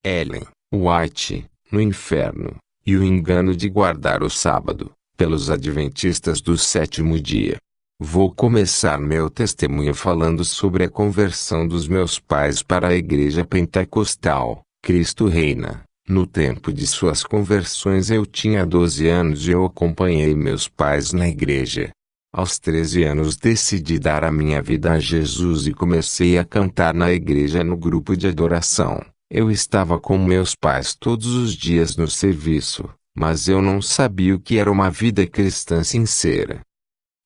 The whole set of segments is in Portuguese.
Ellen White, no inferno, e o engano de guardar o sábado, pelos adventistas do sétimo dia. Vou começar meu testemunho falando sobre a conversão dos meus pais para a Igreja Pentecostal, Cristo Reina. No tempo de suas conversões eu tinha 12 anos e eu acompanhei meus pais na igreja. Aos 13 anos decidi dar a minha vida a Jesus e comecei a cantar na igreja no grupo de adoração. Eu estava com meus pais todos os dias no serviço, mas eu não sabia o que era uma vida cristã sincera.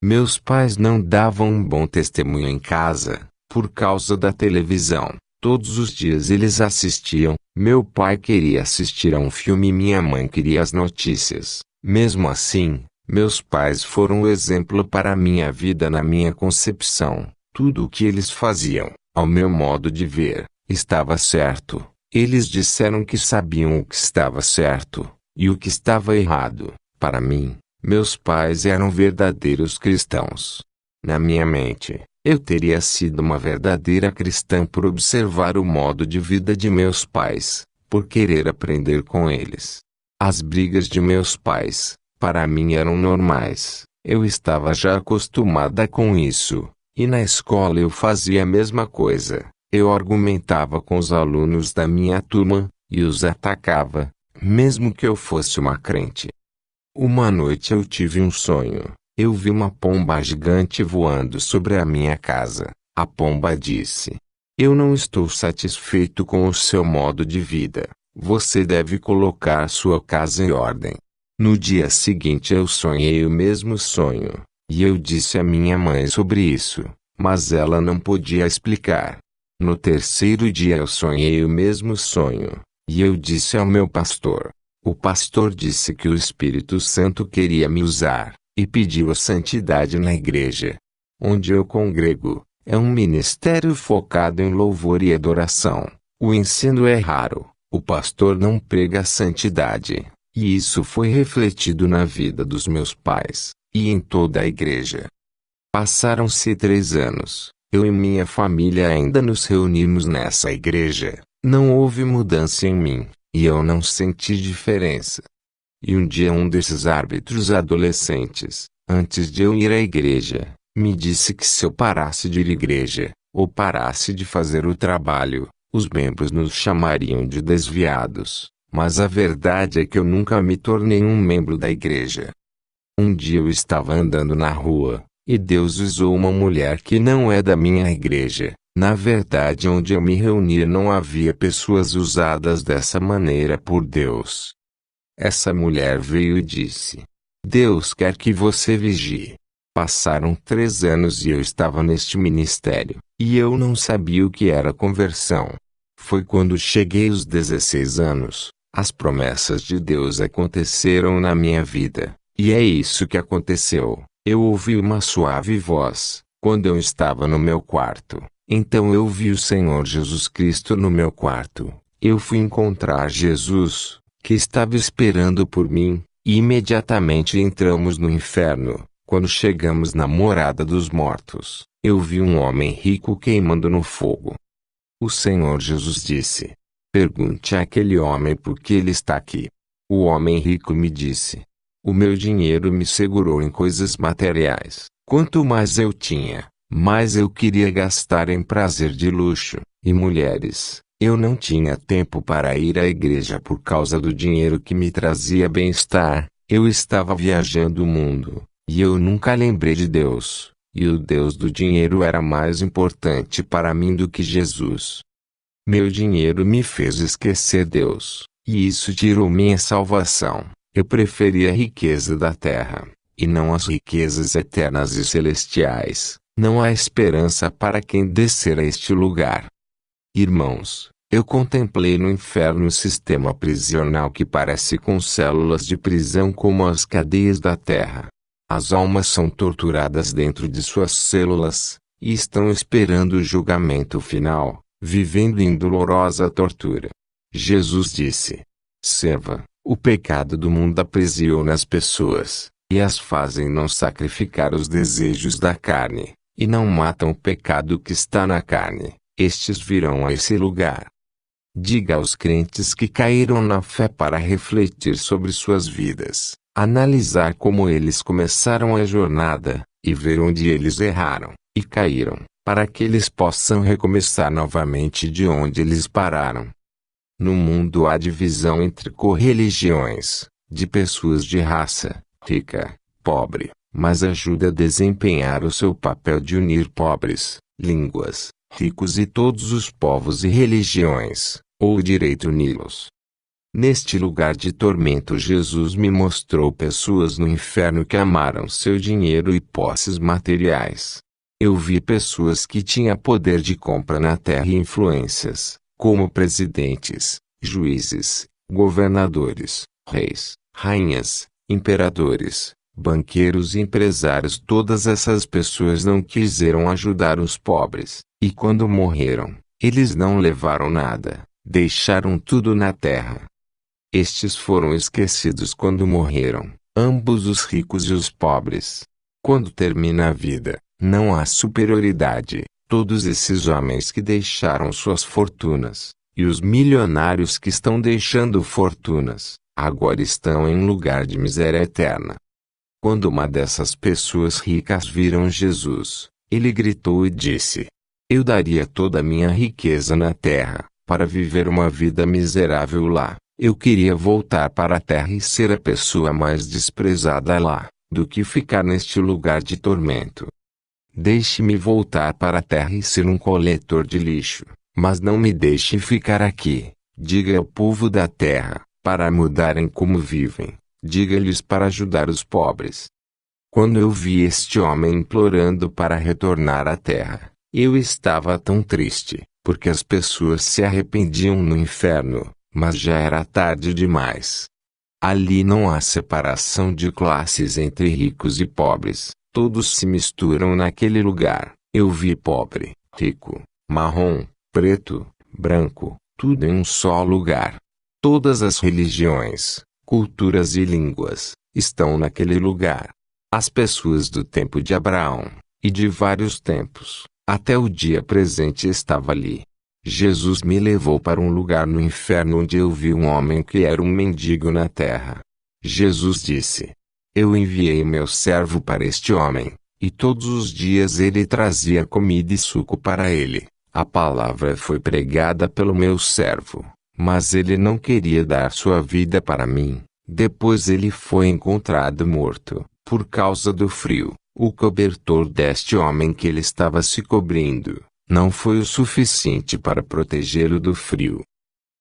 Meus pais não davam um bom testemunho em casa, por causa da televisão. Todos os dias eles assistiam, meu pai queria assistir a um filme e minha mãe queria as notícias. Mesmo assim, meus pais foram o exemplo para a minha vida na minha concepção. Tudo o que eles faziam, ao meu modo de ver, estava certo. Eles disseram que sabiam o que estava certo, e o que estava errado. Para mim, meus pais eram verdadeiros cristãos. Na minha mente, eu teria sido uma verdadeira cristã por observar o modo de vida de meus pais, por querer aprender com eles. As brigas de meus pais, para mim eram normais. Eu estava já acostumada com isso, e na escola eu fazia a mesma coisa. Eu argumentava com os alunos da minha turma, e os atacava, mesmo que eu fosse uma crente. Uma noite eu tive um sonho. Eu vi uma pomba gigante voando sobre a minha casa. A pomba disse: "Eu não estou satisfeito com o seu modo de vida. Você deve colocar sua casa em ordem." No dia seguinte eu sonhei o mesmo sonho, e eu disse à minha mãe sobre isso, mas ela não podia explicar. No terceiro dia eu sonhei o mesmo sonho, e eu disse ao meu pastor. O pastor disse que o Espírito Santo queria me usar, e pediu a santidade na igreja onde eu congrego. É um ministério focado em louvor e adoração. O ensino é raro, o pastor não prega a santidade, e isso foi refletido na vida dos meus pais, e em toda a igreja. Passaram-se 3 anos, eu e minha família ainda nos reunimos nessa igreja. Não houve mudança em mim, e eu não senti diferença. E um dia um desses árbitros adolescentes, antes de eu ir à igreja, me disse que se eu parasse de ir à igreja, ou parasse de fazer o trabalho, os membros nos chamariam de desviados. Mas a verdade é que eu nunca me tornei um membro da igreja. Um dia eu estava andando na rua, e Deus usou uma mulher que não é da minha igreja. Na verdade, onde eu me reunia não havia pessoas usadas dessa maneira por Deus. Essa mulher veio e disse: "Deus quer que você vigie." Passaram 3 anos e eu estava neste ministério, e eu não sabia o que era conversão. Foi quando cheguei aos 16 anos, as promessas de Deus aconteceram na minha vida, e é isso que aconteceu. Eu ouvi uma suave voz, quando eu estava no meu quarto. Então eu vi o Senhor Jesus Cristo no meu quarto. Eu fui encontrar Jesus, que estava esperando por mim, e imediatamente entramos no inferno. Quando chegamos na morada dos mortos, eu vi um homem rico queimando no fogo. O Senhor Jesus disse: "Pergunte àquele homem por que ele está aqui." O homem rico me disse: "O meu dinheiro me segurou em coisas materiais. Quanto mais eu tinha, mais eu queria gastar em prazer de luxo e mulheres. Eu não tinha tempo para ir à igreja por causa do dinheiro que me trazia bem-estar. Eu estava viajando o mundo, e eu nunca lembrei de Deus, e o Deus do dinheiro era mais importante para mim do que Jesus. Meu dinheiro me fez esquecer Deus, e isso tirou minha salvação. Eu preferia a riqueza da terra, e não as riquezas eternas e celestiais. Não há esperança para quem descer a este lugar." Irmãos, eu contemplei no inferno um sistema prisional que parece com células de prisão como as cadeias da terra. As almas são torturadas dentro de suas células, e estão esperando o julgamento final, vivendo em dolorosa tortura. Jesus disse: "Serva, o pecado do mundo aprisiona as pessoas, e as fazem não sacrificar os desejos da carne, e não matam o pecado que está na carne. Estes virão a esse lugar." Diga aos crentes que caíram na fé para refletir sobre suas vidas, analisar como eles começaram a jornada, e ver onde eles erraram e caíram, para que eles possam recomeçar novamente de onde eles pararam. No mundo há divisão entre correligiões, de pessoas de raça, rica, pobre, mas ajuda a desempenhar o seu papel de unir pobres, línguas, ricos e todos os povos e religiões, ou o direito uni-los. Neste lugar de tormento Jesus me mostrou pessoas no inferno que amaram seu dinheiro e posses materiais. Eu vi pessoas que tinham poder de compra na terra e influências, como presidentes, juízes, governadores, reis, rainhas, imperadores, banqueiros e empresários. Todas essas pessoas não quiseram ajudar os pobres, e quando morreram, eles não levaram nada, deixaram tudo na terra. Estes foram esquecidos quando morreram, ambos os ricos e os pobres. Quando termina a vida, não há superioridade. Todos esses homens que deixaram suas fortunas, e os milionários que estão deixando fortunas, agora estão em um lugar de miséria eterna. Quando uma dessas pessoas ricas viram Jesus, ele gritou e disse: Eu daria toda a minha riqueza na terra, para viver uma vida miserável lá. Eu queria voltar para a terra e ser a pessoa mais desprezada lá, do que ficar neste lugar de tormento. Deixe-me voltar para a terra e ser um coletor de lixo, mas não me deixe ficar aqui. Diga ao povo da terra, para mudarem como vivem. Diga-lhes para ajudar os pobres. Quando eu vi este homem implorando para retornar à terra, eu estava tão triste, porque as pessoas se arrependiam no inferno, mas já era tarde demais. Ali não há separação de classes entre ricos e pobres. Todos se misturam naquele lugar. Eu vi pobre, rico, marrom, preto, branco, tudo em um só lugar. Todas as religiões, culturas e línguas estão naquele lugar. As pessoas do tempo de Abraão, e de vários tempos, até o dia presente estava ali. Jesus me levou para um lugar no inferno onde eu vi um homem que era um mendigo na terra. Jesus disse: Eu enviei meu servo para este homem, e todos os dias ele trazia comida e suco para ele. A palavra foi pregada pelo meu servo, mas ele não queria dar sua vida para mim. Depois ele foi encontrado morto, por causa do frio. O cobertor deste homem que ele estava se cobrindo não foi o suficiente para protegê-lo do frio.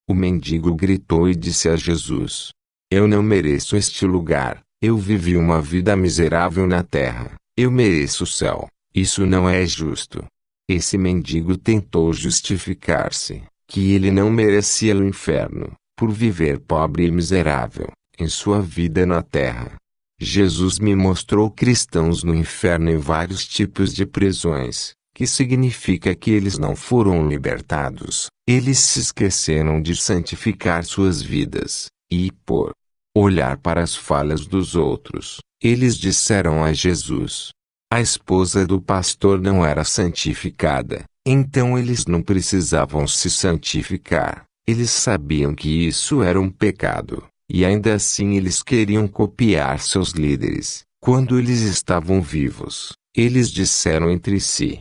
O mendigo gritou e disse a Jesus: Eu não mereço este lugar. Eu vivi uma vida miserável na terra. Eu mereço o céu. Isso não é justo. Esse mendigo tentou justificar-se, que ele não merecia o inferno, por viver pobre e miserável, em sua vida na terra. Jesus me mostrou cristãos no inferno em vários tipos de prisões, que significa que eles não foram libertados. Eles se esqueceram de santificar suas vidas, e por olhar para as falhas dos outros, eles disseram a Jesus: A esposa do pastor não era santificada, então eles não precisavam se santificar. Eles sabiam que isso era um pecado, e ainda assim eles queriam copiar seus líderes. Quando eles estavam vivos, eles disseram entre si: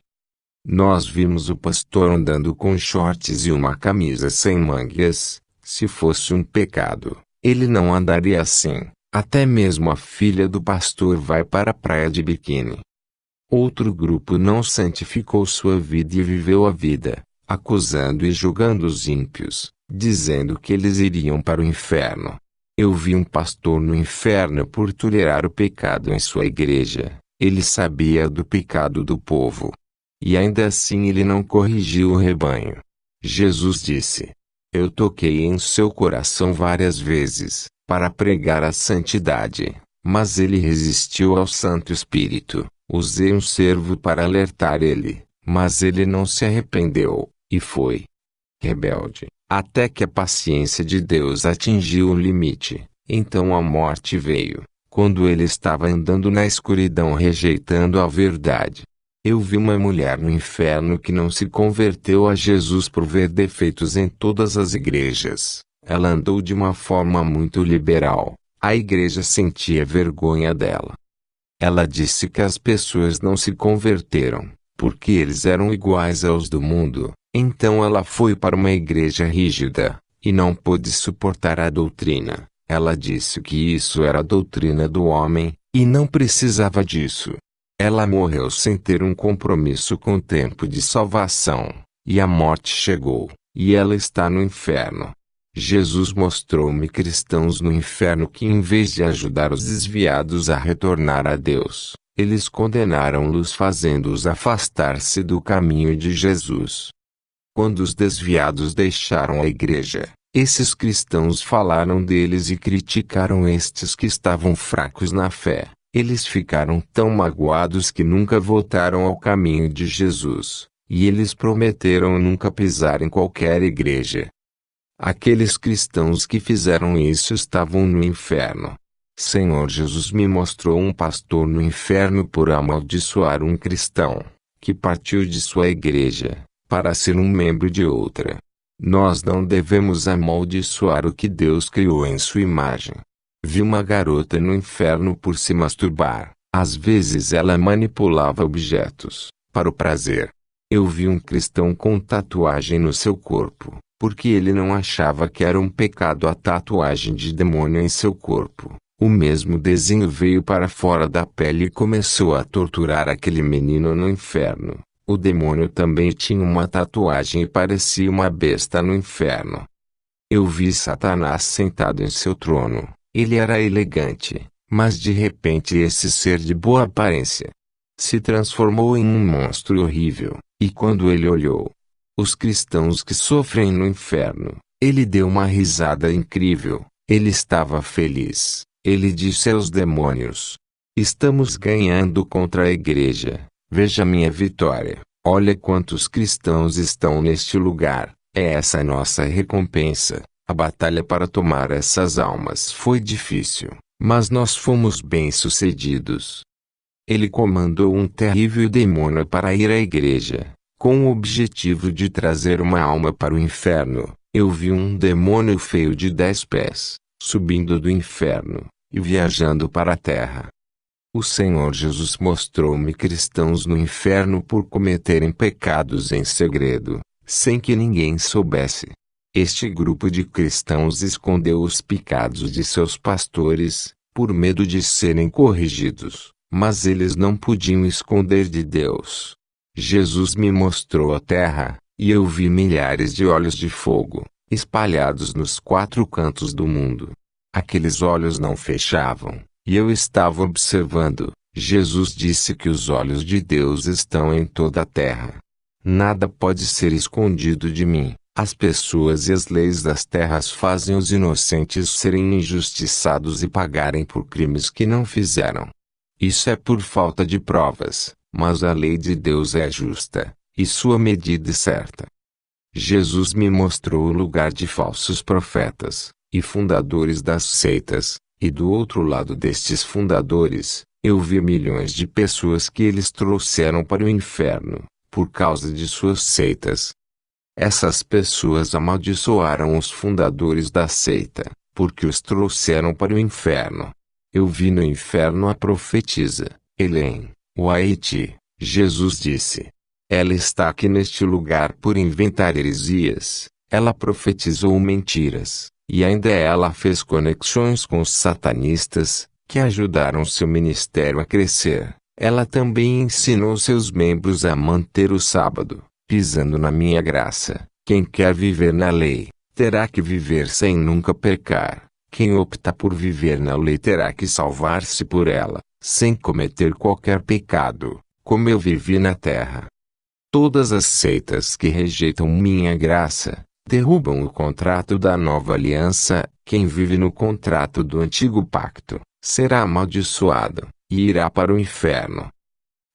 Nós vimos o pastor andando com shorts e uma camisa sem mangas. Se fosse um pecado, ele não andaria assim. Até mesmo a filha do pastor vai para a praia de biquíni. Outro grupo não santificou sua vida e viveu a vida, acusando e julgando os ímpios, dizendo que eles iriam para o inferno. Eu vi um pastor no inferno por tolerar o pecado em sua igreja. Ele sabia do pecado do povo. E ainda assim ele não corrigiu o rebanho. Jesus disse: Eu toquei em seu coração várias vezes, para pregar a santidade, mas ele resistiu ao Santo Espírito. Usei um servo para alertar ele, mas ele não se arrependeu, e foi rebelde, até que a paciência de Deus atingiu o limite. Então a morte veio, quando ele estava andando na escuridão rejeitando a verdade. Eu vi uma mulher no inferno que não se converteu a Jesus por ver defeitos em todas as igrejas. Ela andou de uma forma muito liberal. A igreja sentia vergonha dela. Ela disse que as pessoas não se converteram, porque eles eram iguais aos do mundo. Então ela foi para uma igreja rígida, e não pôde suportar a doutrina. Ela disse que isso era a doutrina do homem, e não precisava disso. Ela morreu sem ter um compromisso com o tempo de salvação, e a morte chegou, e ela está no inferno. Jesus mostrou-me cristãos no inferno que, em vez de ajudar os desviados a retornar a Deus, eles condenaram-los, fazendo-os afastar-se do caminho de Jesus. Quando os desviados deixaram a igreja, esses cristãos falaram deles e criticaram estes que estavam fracos na fé. Eles ficaram tão magoados que nunca voltaram ao caminho de Jesus, e eles prometeram nunca pisar em qualquer igreja. Aqueles cristãos que fizeram isso estavam no inferno. Senhor Jesus me mostrou um pastor no inferno por amaldiçoar um cristão, que partiu de sua igreja, para ser um membro de outra. Nós não devemos amaldiçoar o que Deus criou em sua imagem. Vi uma garota no inferno por se masturbar. Às vezes ela manipulava objetos, para o prazer. Eu vi um cristão com tatuagem no seu corpo, porque ele não achava que era um pecado a tatuagem de demônio em seu corpo. O mesmo desenho veio para fora da pele e começou a torturar aquele menino no inferno. O demônio também tinha uma tatuagem e parecia uma besta no inferno. Eu vi Satanás sentado em seu trono. Ele era elegante, mas de repente esse ser de boa aparência se transformou em um monstro horrível, e quando ele olhou os cristãos que sofrem no inferno, ele deu uma risada incrível. Ele estava feliz. Ele disse aos demônios: estamos ganhando contra a igreja. Veja minha vitória. Olha quantos cristãos estão neste lugar. É essa a nossa recompensa. A batalha para tomar essas almas foi difícil, mas nós fomos bem-sucedidos. Ele comandou um terrível demônio para ir à igreja, com o objetivo de trazer uma alma para o inferno. Eu vi um demônio feio de 10 pés, subindo do inferno, e viajando para a terra. O Senhor Jesus mostrou-me cristãos no inferno por cometerem pecados em segredo, sem que ninguém soubesse. Este grupo de cristãos escondeu os pecados de seus pastores, por medo de serem corrigidos, mas eles não podiam esconder de Deus. Jesus me mostrou a terra, e eu vi milhares de olhos de fogo, espalhados nos 4 cantos do mundo. Aqueles olhos não fechavam, e eu estava observando. Jesus disse que os olhos de Deus estão em toda a terra. Nada pode ser escondido de mim. As pessoas e as leis das terras fazem os inocentes serem injustiçados e pagarem por crimes que não fizeram. Isso é por falta de provas, mas a lei de Deus é justa, e sua medida é certa. Jesus me mostrou o lugar de falsos profetas e fundadores das seitas, e do outro lado destes fundadores, eu vi milhões de pessoas que eles trouxeram para o inferno, por causa de suas seitas. Essas pessoas amaldiçoaram os fundadores da seita, porque os trouxeram para o inferno. Eu vi no inferno a profetisa, Ellen White. Jesus disse: ela está aqui neste lugar por inventar heresias. Ela profetizou mentiras, e ainda ela fez conexões com os satanistas, que ajudaram seu ministério a crescer. Ela também ensinou seus membros a manter o sábado, pisando na minha graça. Quem quer viver na lei, terá que viver sem nunca pecar. Quem opta por viver na lei terá que salvar-se por ela, sem cometer qualquer pecado, como eu vivi na terra. Todas as seitas que rejeitam minha graça, derrubam o contrato da nova aliança. Quem vive no contrato do antigo pacto, será amaldiçoado, e irá para o inferno.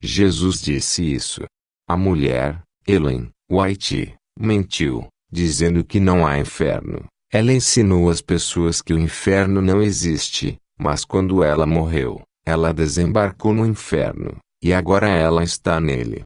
Jesus disse isso. A mulher, Ellen White, mentiu, dizendo que não há inferno. Ela ensinou às pessoas que o inferno não existe, mas quando ela morreu, ela desembarcou no inferno, e agora ela está nele.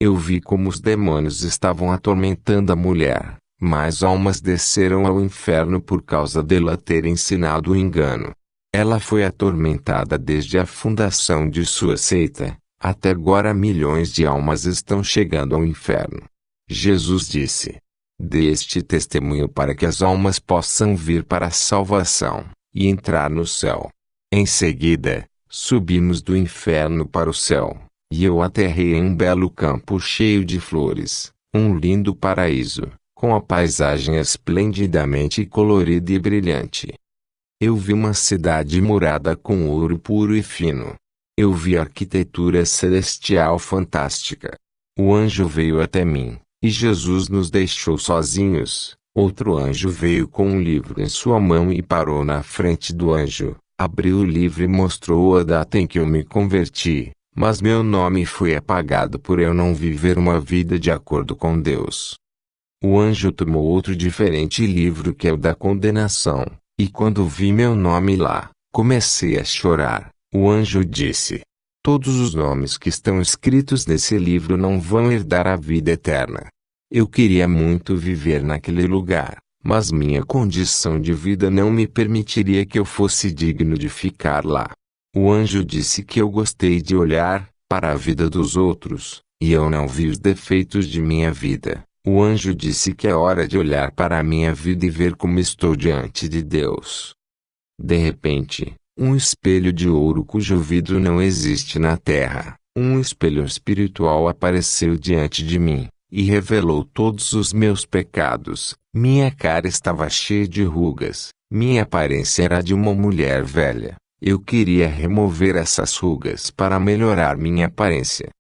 Eu vi como os demônios estavam atormentando a mulher, mas almas desceram ao inferno por causa dela ter ensinado o engano. Ela foi atormentada desde a fundação de sua seita, até agora milhões de almas estão chegando ao inferno. Jesus disse: dê este testemunho para que as almas possam vir para a salvação, e entrar no céu. Em seguida, subimos do inferno para o céu, e eu aterrei em um belo campo cheio de flores, um lindo paraíso, com a paisagem esplendidamente colorida e brilhante. Eu vi uma cidade murada com ouro puro e fino. Eu vi arquitetura celestial fantástica. O anjo veio até mim, e Jesus nos deixou sozinhos. Outro anjo veio com um livro em sua mão e parou na frente do anjo, abriu o livro e mostrou a data em que eu me converti, mas meu nome foi apagado por eu não viver uma vida de acordo com Deus. O anjo tomou outro diferente livro que é o da condenação, e quando vi meu nome lá, comecei a chorar. O anjo disse: todos os nomes que estão escritos nesse livro não vão herdar a vida eterna. Eu queria muito viver naquele lugar, mas minha condição de vida não me permitiria que eu fosse digno de ficar lá. O anjo disse que eu gostei de olhar para a vida dos outros, e eu não vi os defeitos de minha vida. O anjo disse que é hora de olhar para a minha vida e ver como estou diante de Deus. De repente, um espelho de ouro cujo vidro não existe na terra, um espelho espiritual apareceu diante de mim, e revelou todos os meus pecados. Minha cara estava cheia de rugas, minha aparência era de uma mulher velha. Eu queria remover essas rugas para melhorar minha aparência.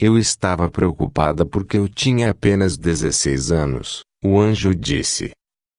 Eu estava preocupada porque eu tinha apenas 16 anos. O anjo disse: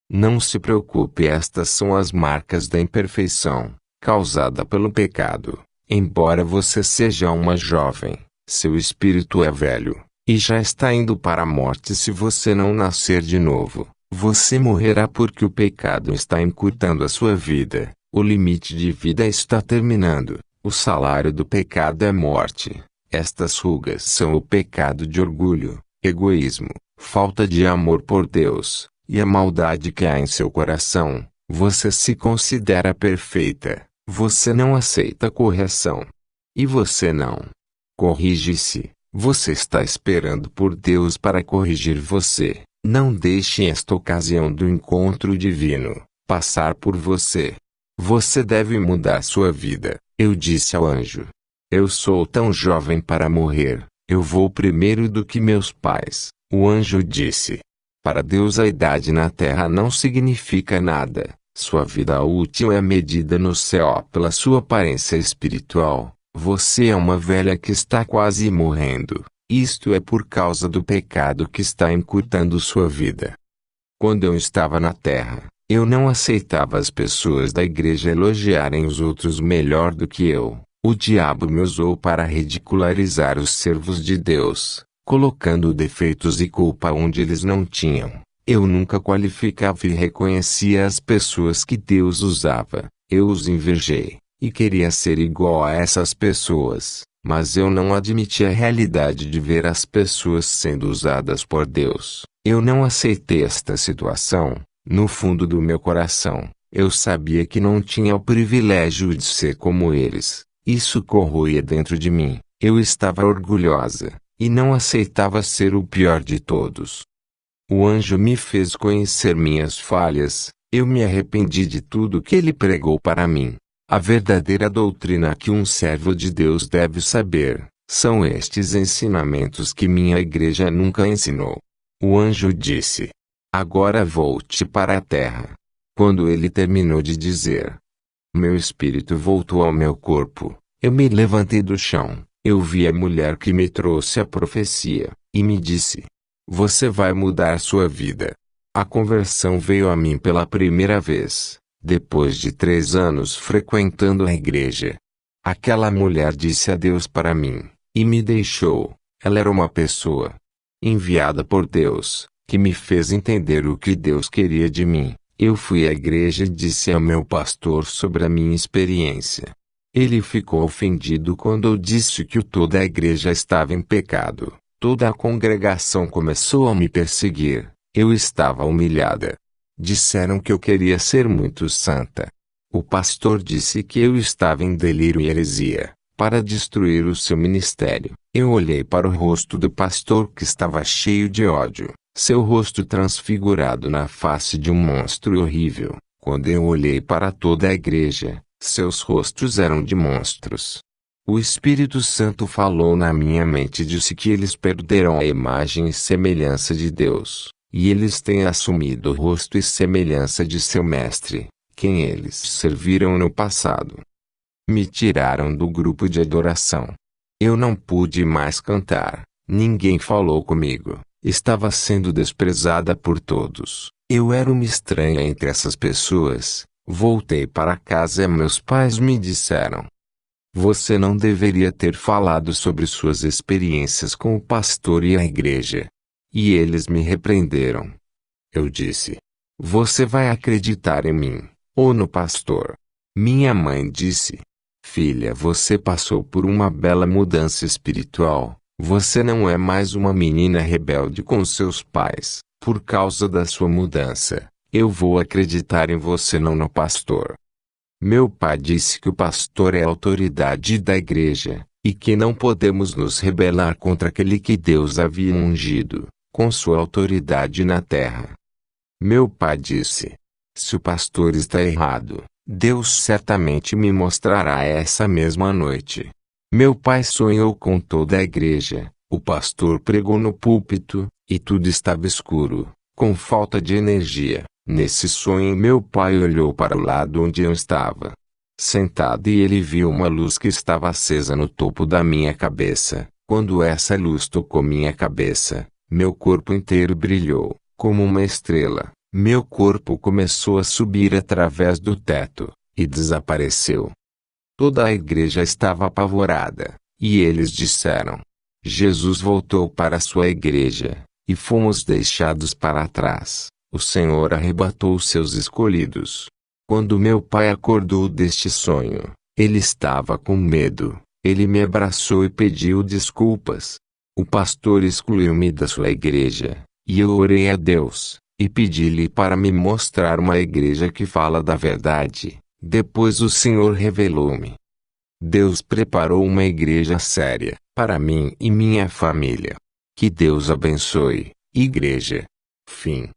não se preocupe, estas são as marcas da imperfeição, causada pelo pecado. Embora você seja uma jovem, seu espírito é velho, e já está indo para a morte se você não nascer de novo. Você morrerá porque o pecado está encurtando a sua vida, o limite de vida está terminando, o salário do pecado é morte. Estas rugas são o pecado de orgulho, egoísmo, falta de amor por Deus, e a maldade que há em seu coração. Você se considera perfeita, você não aceita correção. E você não corrige-se, você está esperando por Deus para corrigir você. Não deixe esta ocasião do encontro divino passar por você. Você deve mudar sua vida. Eu disse ao anjo: eu sou tão jovem para morrer, eu vou primeiro do que meus pais. O anjo disse: para Deus a idade na terra não significa nada, sua vida útil é medida no céu pela sua aparência espiritual. Você é uma velha que está quase morrendo, isto é por causa do pecado que está encurtando sua vida. Quando eu estava na terra, eu não aceitava as pessoas da igreja elogiarem os outros melhor do que eu. O diabo me usou para ridicularizar os servos de Deus, colocando defeitos e culpa onde eles não tinham. Eu nunca qualificava e reconhecia as pessoas que Deus usava. Eu os invejei, e queria ser igual a essas pessoas, mas eu não admitia a realidade de ver as pessoas sendo usadas por Deus. Eu não aceitei esta situação. No fundo do meu coração, eu sabia que não tinha o privilégio de ser como eles. Isso corroía dentro de mim. Eu estava orgulhosa, e não aceitava ser o pior de todos. O anjo me fez conhecer minhas falhas. Eu me arrependi de tudo que ele pregou para mim. A verdadeira doutrina que um servo de Deus deve saber, são estes ensinamentos que minha igreja nunca ensinou. O anjo disse: agora volte para a terra. Quando ele terminou de dizer, meu espírito voltou ao meu corpo. Eu me levantei do chão. Eu vi a mulher que me trouxe a profecia, e me disse: você vai mudar sua vida. A conversão veio a mim pela primeira vez, depois de 3 anos frequentando a igreja. Aquela mulher disse adeus para mim, e me deixou. Ela era uma pessoa enviada por Deus, que me fez entender o que Deus queria de mim. Eu fui à igreja e disse ao meu pastor sobre a minha experiência. Ele ficou ofendido quando eu disse que toda a igreja estava em pecado. Toda a congregação começou a me perseguir. Eu estava humilhada. Disseram que eu queria ser muito santa. O pastor disse que eu estava em delírio e heresia, para destruir o seu ministério. Eu olhei para o rosto do pastor que estava cheio de ódio, seu rosto transfigurado na face de um monstro horrível. Quando eu olhei para toda a igreja, seus rostos eram de monstros. O Espírito Santo falou na minha mente e disse que eles perderam a imagem e semelhança de Deus, e eles têm assumido o rosto e semelhança de seu mestre, quem eles serviram no passado. Me tiraram do grupo de adoração. Eu não pude mais cantar, ninguém falou comigo, estava sendo desprezada por todos. Eu era uma estranha entre essas pessoas. Voltei para casa e meus pais me disseram: você não deveria ter falado sobre suas experiências com o pastor e a igreja. E eles me repreenderam. Eu disse: você vai acreditar em mim, ou no pastor? Minha mãe disse: filha, você passou por uma bela mudança espiritual. Você não é mais uma menina rebelde com seus pais. Por causa da sua mudança, eu vou acreditar em você, não no pastor. Meu pai disse que o pastor é a autoridade da igreja, e que não podemos nos rebelar contra aquele que Deus havia ungido, com sua autoridade na terra. Meu pai disse: se o pastor está errado, Deus certamente me mostrará essa mesma noite. Meu pai sonhou com toda a igreja, o pastor pregou no púlpito, e tudo estava escuro, com falta de energia. Nesse sonho meu pai olhou para o lado onde eu estava sentado e ele viu uma luz que estava acesa no topo da minha cabeça. Quando essa luz tocou minha cabeça, meu corpo inteiro brilhou, como uma estrela. Meu corpo começou a subir através do teto, e desapareceu. Toda a igreja estava apavorada, e eles disseram: Jesus voltou para sua igreja, e fomos deixados para trás. O Senhor arrebatou os seus escolhidos. Quando meu pai acordou deste sonho, ele estava com medo. Ele me abraçou e pediu desculpas. O pastor excluiu-me da sua igreja, e eu orei a Deus, e pedi-lhe para me mostrar uma igreja que fala da verdade. Depois o Senhor revelou-me. Deus preparou uma igreja séria, para mim e minha família. Que Deus abençoe, igreja. Fim.